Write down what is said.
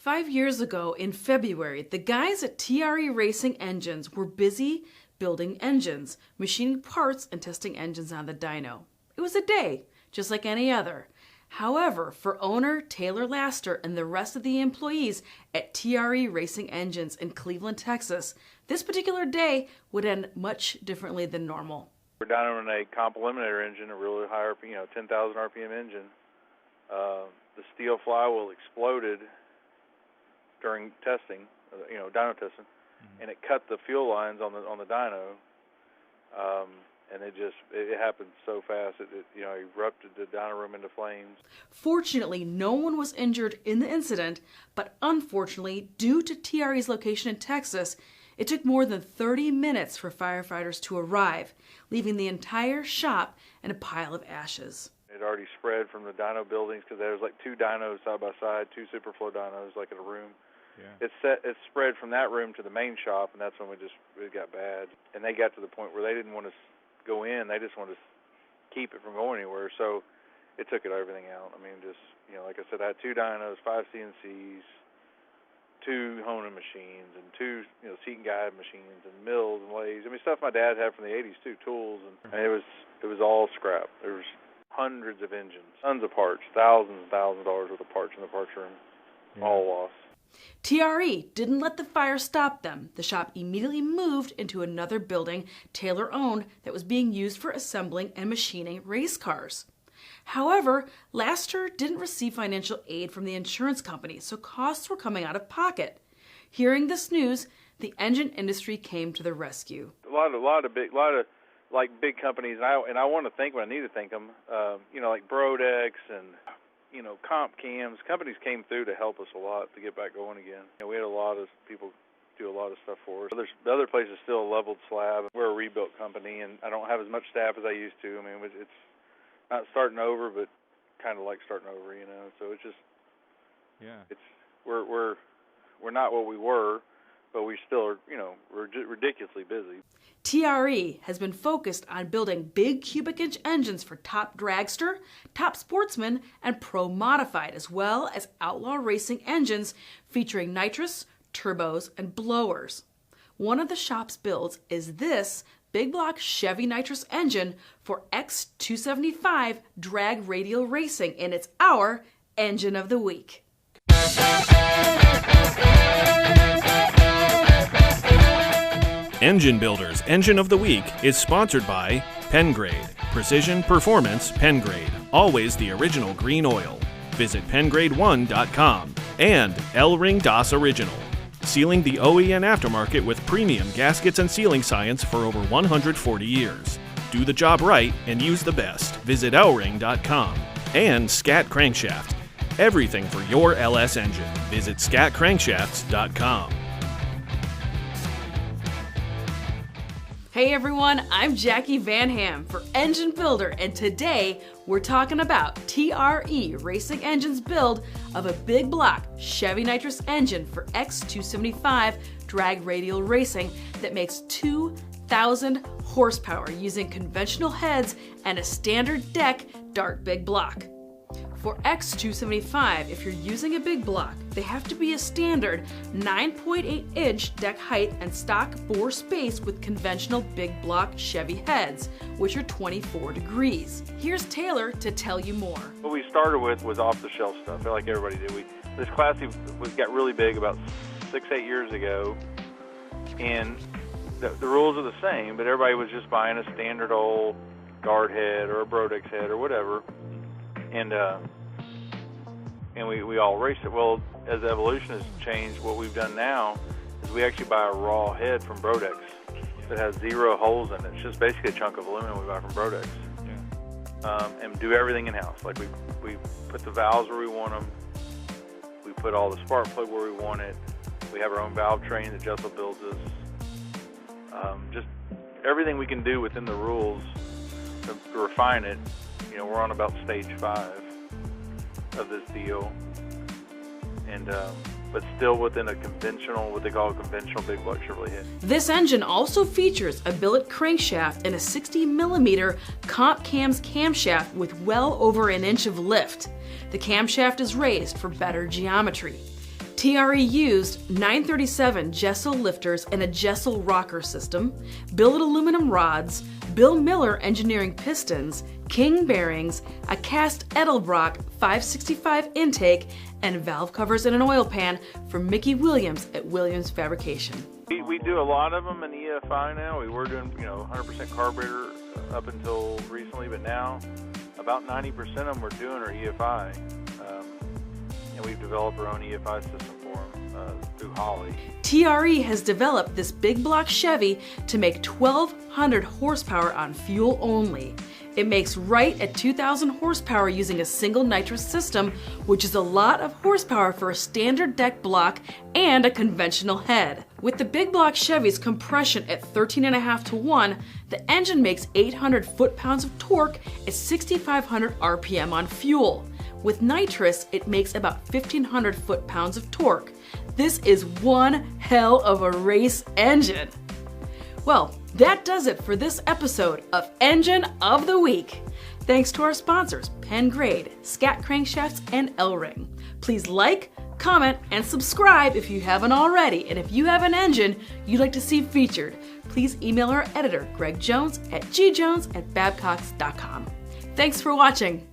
5 years ago in February, the guys at TRE Racing Engines were busy building engines, machining parts, and testing engines on the dyno. It was a day, just like any other. However, for owner Taylor Laster and the rest of the employees at TRE Racing Engines in Cleveland, Texas, this particular day would end much differently than normal. We're dynoing a comp eliminator engine, a really high RPM, 10,000 RPM engine. The steel flywheel exploded during testing, dyno testing, and it cut the fuel lines on the dyno, and it happened so fast. It erupted the dyno room into flames. Fortunately, no one was injured in the incident, but unfortunately, due to TRE's location in Texas, it took more than 30 minutes for firefighters to arrive, leaving the entire shop in a pile of ashes. It already spread from the dyno buildings because there was like two dynos side by side, two superflow dynos like in a room. Yeah. It spread from that room to the main shop, and that's when it got bad. And they got to the point where they didn't want to go in; they just wanted to keep it from going anywhere. So it took everything out. I mean, like I said, I had two dynos, 5 CNCs, 2 honing machines, and 2 seat and guide machines, and mills and lathes. I mean, stuff my dad had from the '80s too, tools, and it was all scrap. There was hundreds of engines, tons of parts, thousands and thousands of dollars worth of parts in the parts room, all lost. TRE didn't let the fire stop them. The shop immediately moved into another building Taylor owned that was being used for assembling and machining race cars. However, Laster didn't receive financial aid from the insurance company, so costs were coming out of pocket. Hearing this news, the engine industry came to the rescue. A lot of big companies, and I want to thank when I need to thank them. Like Brodex and comp cams. Companies came through to help us a lot to get back going again. We had a lot of people do a lot of stuff for us. The other place is still a leveled slab. We're a rebuilt company, and I don't have as much staff as I used to. I mean, it's not starting over, but kind of like starting over, So it's just, we're not what we were, but we still are, we're ridiculously busy. TRE has been focused on building big cubic inch engines for top Dragster, top Sportsman, and Pro Modified, as well as Outlaw racing engines featuring nitrous, turbos, and blowers. One of the shop's builds is this big block Chevy Nitrous engine for X275 drag radial racing, and it's our Engine of the Week. Engine Builder's Engine of the Week is sponsored by Pengrade, Precision Performance Pengrade, always the original green oil. Visit pengrade1.com, and Elring DOS Original, sealing the OEM aftermarket with premium gaskets and sealing science for over 140 years. Do the job right and use the best. Visit elring.com. And Scat Crankshaft, everything for your LS engine. Visit scatcrankshafts.com. Hey everyone, I'm Jackie Van Ham for Engine Builder, and today we're talking about TRE Racing Engines' build of a big block Chevy Nitrous engine for X275 drag radial racing that makes 2,000 horsepower using conventional heads and a standard deck dart big block. For X275, if you're using a big block, they have to be a standard 9.8-inch deck height and stock bore space with conventional big block Chevy heads, which are 24 degrees. Here's Taylor to tell you more. What we started with was off-the-shelf stuff, like everybody did. This Classy got really big about 6-8 years ago, and the rules are the same, but everybody was just buying a standard old guard head or a Brodex head or whatever. And we all raced it. Well, as evolution has changed, what we've done now is we actually buy a raw head from Brodex that has 0 holes in it. It's just basically a chunk of aluminum we buy from Brodex. Yeah. And do everything in-house. Like we put the valves where we want them. We put all the spark plug where we want it. We have our own valve train that Jessel builds us. Just everything we can do within the rules to refine it. We're on about stage 5 of this deal, and but still within a conventional, what they call a conventional big block Chevrolet head. This engine also features a billet crankshaft and a 60mm comp cams camshaft with well over 1 inch of lift. The camshaft is raised for better geometry. TRE used 937 Jessel lifters and a Jessel rocker system, billet aluminum rods, Bill Miller engineering pistons, King bearings, a cast Edelbrock 565 intake, and valve covers in an oil pan from Mickey Williams at Williams Fabrication. We do a lot of them in EFI now. We were doing 100% carburetor up until recently, but now about 90% of them we're doing are EFI. And we've developed our own EFI system for them through Holly. TRE has developed this big block Chevy to make 1,200 horsepower on fuel only. It makes right at 2,000 horsepower using a single nitrous system, which is a lot of horsepower for a standard deck block and a conventional head. With the big block Chevy's compression at 13.5 to 1, the engine makes 800 foot-pounds of torque at 6,500 RPM on fuel. With nitrous, it makes about 1,500 foot-pounds of torque. This is one hell of a race engine. Well, that does it for this episode of Engine of the Week. Thanks to our sponsors, Pengrade, Scat Crankshafts, and Elring. Please like, comment, and subscribe if you haven't already. And if you have an engine you'd like to see featured, please email our editor, Greg Jones, at gjones@babcocks.com. Thanks for watching.